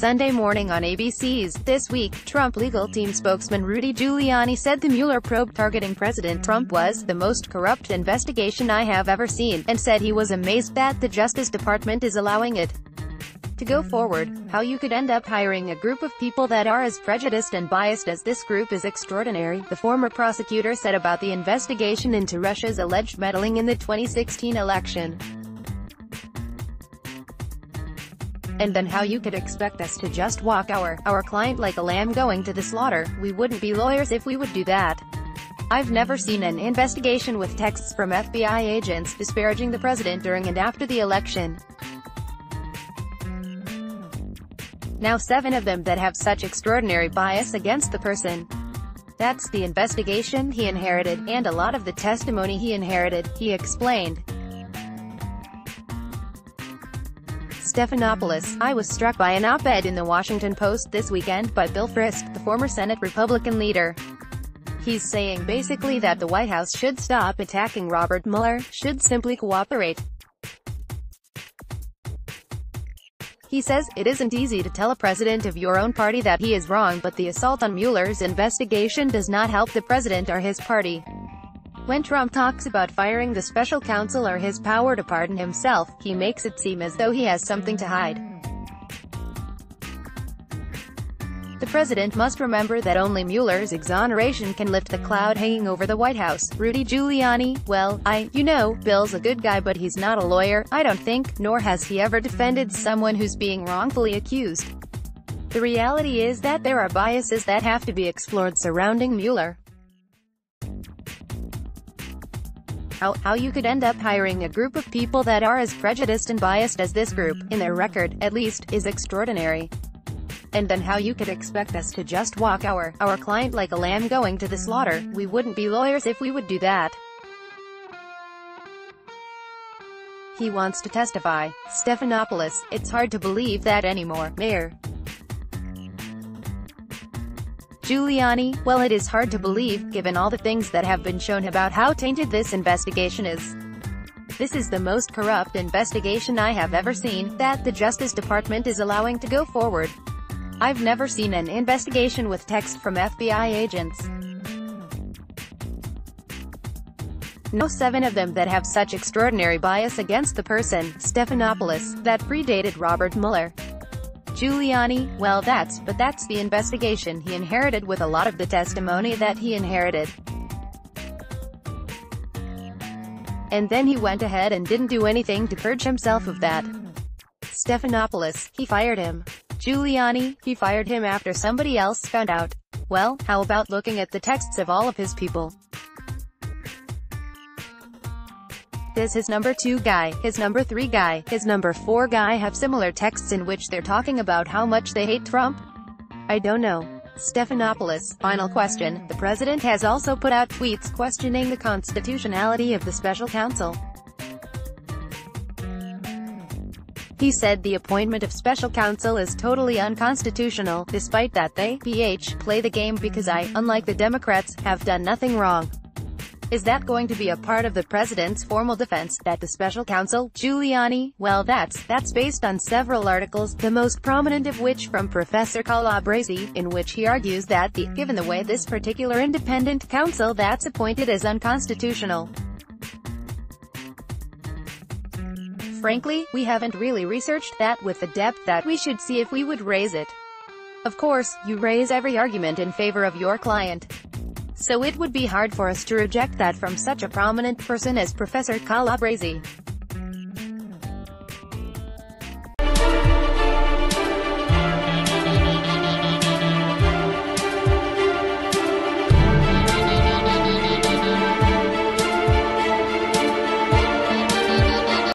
Sunday morning on ABC's This Week. Trump legal team spokesman Rudy Giuliani said the Mueller probe targeting President Trump was the most corrupt investigation I have ever seen, and said he was amazed that the Justice Department is allowing it to go forward. How you could end up hiring a group of people that are as prejudiced and biased as this group is extraordinary, the former prosecutor said about the investigation into Russia's alleged meddling in the 2016 election. And then how you could expect us to just walk our client like a lamb going to the slaughter. We wouldn't be lawyers if we would do that. I've never seen an investigation with texts from FBI agents disparaging the president during and after the election. Now 7 of them that have such extraordinary bias against the person. That's the investigation he inherited, and a lot of the testimony he inherited, he explained. Stephanopoulos, I was struck by an op-ed in the Washington Post this weekend by Bill Frist, the former Senate Republican leader. He's saying basically that the White House should stop attacking Robert Mueller, should simply cooperate. He says, it isn't easy to tell a president of your own party that he is wrong, but the assault on Mueller's investigation does not help the president or his party. When Trump talks about firing the special counsel or his power to pardon himself, he makes it seem as though he has something to hide. The president must remember that only Mueller's exoneration can lift the cloud hanging over the White House. Rudy Giuliani, well, Bill's a good guy but he's not a lawyer, I don't think, nor has he ever defended someone who's being wrongfully accused. The reality is that there are biases that have to be explored surrounding Mueller. How you could end up hiring a group of people that are as prejudiced and biased as this group, in their record, at least, is extraordinary. And then how you could expect us to just walk our client like a lamb going to the slaughter. We wouldn't be lawyers if we would do that. He wants to testify. Stephanopoulos, it's hard to believe that anymore, Mayor. Giuliani, well, it is hard to believe, given all the things that have been shown about how tainted this investigation is. This is the most corrupt investigation I have ever seen, that the Justice Department is allowing to go forward. I've never seen an investigation with text from FBI agents. No 7 of them that have such extraordinary bias against the person, Stephanopoulos, that predated Robert Mueller. Giuliani, well that's the investigation he inherited with a lot of the testimony that he inherited. And then he went ahead and didn't do anything to purge himself of that. Stephanopoulos, he fired him. Giuliani, he fired him after somebody else found out. Well, how about looking at the texts of all of his people? Does his number 2 guy, his number 3 guy, his number 4 guy have similar texts in which they're talking about how much they hate Trump? I don't know. Stephanopoulos, final question. The president has also put out tweets questioning the constitutionality of the special counsel. He said the appointment of special counsel is totally unconstitutional, despite that they play the game because unlike the Democrats, have done nothing wrong. Is that going to be a part of the president's formal defense, that the special counsel, Giuliani, well that's based on several articles, the most prominent of which from Professor Calabresi, in which he argues that given the way this particular independent counsel that's appointed is unconstitutional. Frankly, we haven't really researched that with the depth that we should see if we would raise it. Of course, you raise every argument in favor of your client. So it would be hard for us to reject that from such a prominent person as Professor Calabresi.